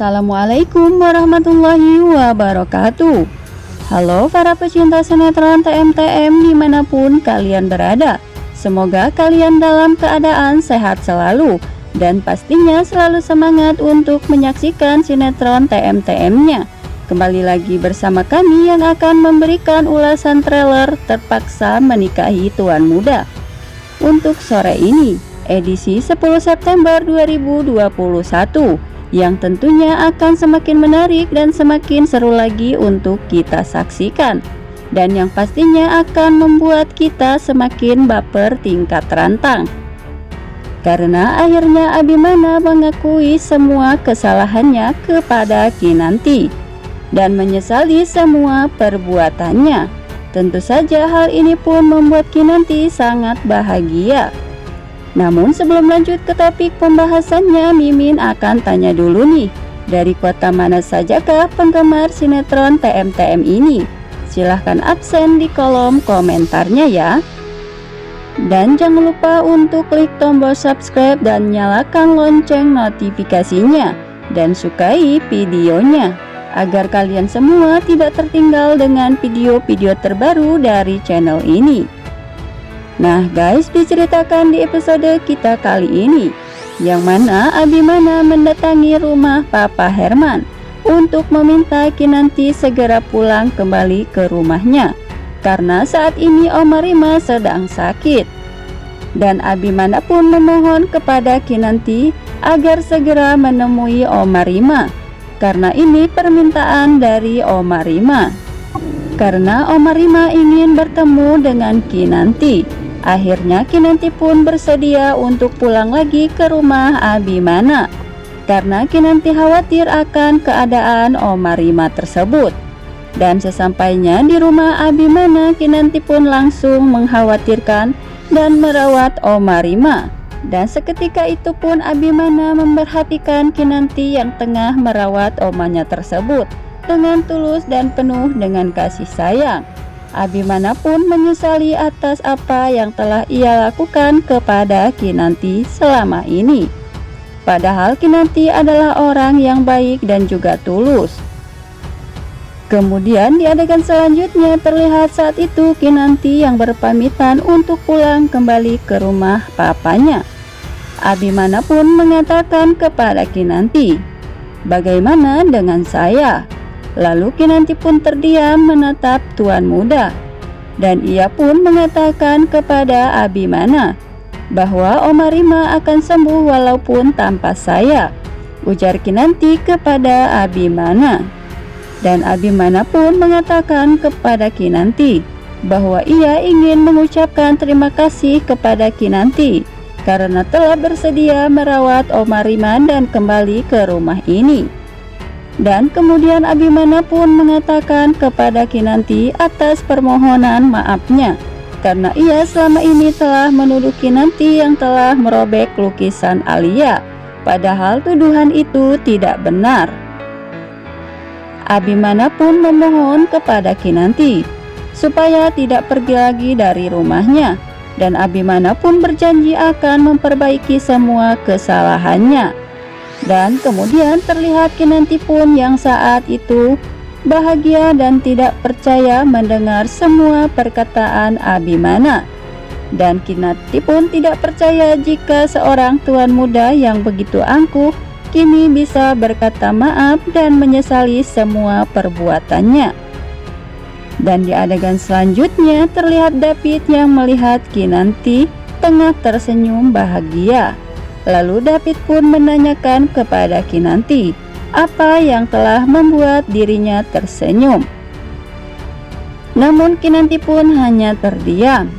Assalamualaikum warahmatullahi wabarakatuh. Halo para pecinta sinetron TMTM dimanapun kalian berada. Semoga kalian dalam keadaan sehat selalu dan pastinya selalu semangat untuk menyaksikan sinetron TMTM-nya. Kembali lagi bersama kami yang akan memberikan ulasan trailer Terpaksa Menikahi Tuan Muda. Untuk sore ini, edisi 10 September 2021, yang tentunya akan semakin menarik dan semakin seru lagi untuk kita saksikan, dan yang pastinya akan membuat kita semakin baper tingkat rantang. Karena akhirnya Abimana mengakui semua kesalahannya kepada Kinanti dan menyesali semua perbuatannya. Tentu saja hal ini pun membuat Kinanti sangat bahagia. Namun sebelum lanjut ke topik pembahasannya, Mimin akan tanya dulu nih, dari kota mana sajakah penggemar sinetron TMTM ini? Silahkan absen di kolom komentarnya ya. Dan jangan lupa untuk klik tombol subscribe dan nyalakan lonceng notifikasinya, dan sukai videonya, agar kalian semua tidak tertinggal dengan video-video terbaru dari channel ini. Nah guys, diceritakan di episode kita kali ini, yang mana Abimana mendatangi rumah Papa Herman untuk meminta Kinanti segera pulang kembali ke rumahnya, karena saat ini Oma Rima sedang sakit. Dan Abimana pun memohon kepada Kinanti agar segera menemui Oma Rima, karena ini permintaan dari Oma Rima. Karena Oma Rima ingin bertemu dengan Kinanti, akhirnya Kinanti pun bersedia untuk pulang lagi ke rumah Abimana, karena Kinanti khawatir akan keadaan Oma Rima tersebut. Dan sesampainya di rumah Abimana, Kinanti pun langsung mengkhawatirkan dan merawat Oma Rima. Dan seketika itu pun Abimana memperhatikan Kinanti yang tengah merawat omanya tersebut dengan tulus dan penuh dengan kasih sayang. Abimana pun menyesali atas apa yang telah ia lakukan kepada Kinanti selama ini. Padahal Kinanti adalah orang yang baik dan juga tulus. Kemudian di adegan selanjutnya terlihat saat itu Kinanti yang berpamitan untuk pulang kembali ke rumah papanya. Abimana pun mengatakan kepada Kinanti, "Bagaimana dengan saya?" Lalu Kinanti pun terdiam menatap Tuan Muda, dan ia pun mengatakan kepada Abimana bahwa Oma Rima akan sembuh walaupun tanpa saya, ujar Kinanti kepada Abimana. Dan Abimana pun mengatakan kepada Kinanti bahwa ia ingin mengucapkan terima kasih kepada Kinanti karena telah bersedia merawat Oma Rima dan kembali ke rumah ini. Dan kemudian Abimana pun mengatakan kepada Kinanti atas permohonan maafnya, karena ia selama ini telah menuduh Kinanti yang telah merobek lukisan Alia, padahal tuduhan itu tidak benar. Abimana pun memohon kepada Kinanti supaya tidak pergi lagi dari rumahnya, dan Abimana pun berjanji akan memperbaiki semua kesalahannya. Dan kemudian terlihat Kinanti pun yang saat itu bahagia dan tidak percaya mendengar semua perkataan Abimana. Dan Kinanti pun tidak percaya jika seorang tuan muda yang begitu angkuh kini bisa berkata maaf dan menyesali semua perbuatannya. Dan di adegan selanjutnya terlihat David yang melihat Kinanti tengah tersenyum bahagia. Lalu David pun menanyakan kepada Kinanti apa yang telah membuat dirinya tersenyum. Namun Kinanti pun hanya terdiam.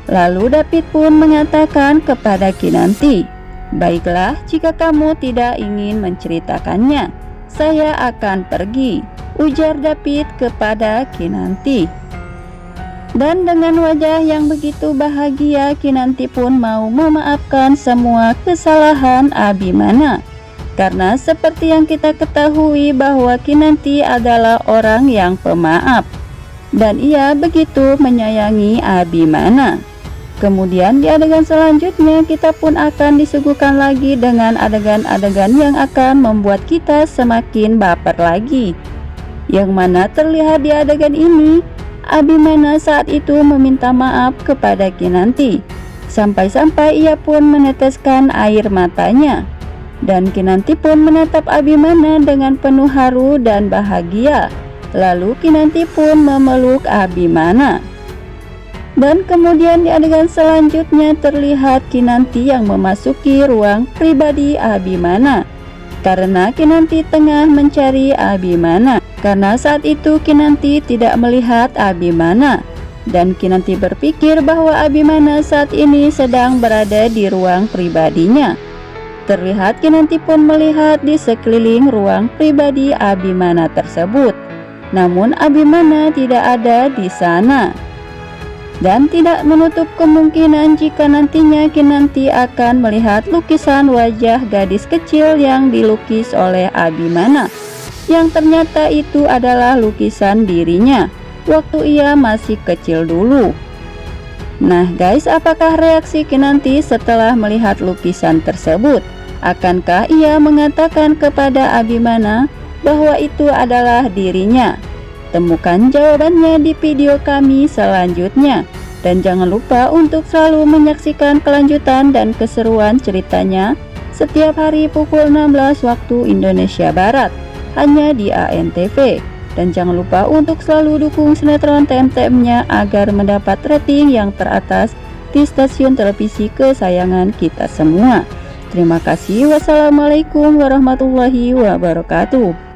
Lalu David pun mengatakan kepada Kinanti, "Baiklah, jika kamu tidak ingin menceritakannya, saya akan pergi," ujar David kepada Kinanti. Dan dengan wajah yang begitu bahagia, Kinanti pun mau memaafkan semua kesalahan Abimana. Karena seperti yang kita ketahui bahwa Kinanti adalah orang yang pemaaf, dan ia begitu menyayangi Abimana. Kemudian di adegan selanjutnya kita pun akan disuguhkan lagi dengan adegan-adegan yang akan membuat kita semakin baper lagi. Yang mana terlihat di adegan ini, Abimana saat itu meminta maaf kepada Kinanti. Sampai-sampai ia pun meneteskan air matanya. Dan Kinanti pun menatap Abimana dengan penuh haru dan bahagia. Lalu Kinanti pun memeluk Abimana. Dan kemudian di adegan selanjutnya terlihat Kinanti yang memasuki ruang pribadi Abimana. Karena Kinanti tengah mencari Abimana. Karena saat itu Kinanti tidak melihat Abimana. Dan Kinanti berpikir bahwa Abimana saat ini sedang berada di ruang pribadinya. Terlihat Kinanti pun melihat di sekeliling ruang pribadi Abimana tersebut. Namun Abimana tidak ada di sana. Dan tidak menutup kemungkinan jika nantinya Kinanti akan melihat lukisan wajah gadis kecil yang dilukis oleh Abimana, yang ternyata itu adalah lukisan dirinya waktu ia masih kecil dulu. Nah guys, apakah reaksi Kinanti setelah melihat lukisan tersebut? Akankah ia mengatakan kepada Abimana bahwa itu adalah dirinya? Temukan jawabannya di video kami selanjutnya. Dan jangan lupa untuk selalu menyaksikan kelanjutan dan keseruan ceritanya setiap hari pukul 16 waktu Indonesia Barat, hanya di ANTV. Dan jangan lupa untuk selalu dukung sinetron TMTM-nya agar mendapat rating yang teratas di stasiun televisi kesayangan kita semua. Terima kasih. Wassalamualaikum warahmatullahi wabarakatuh.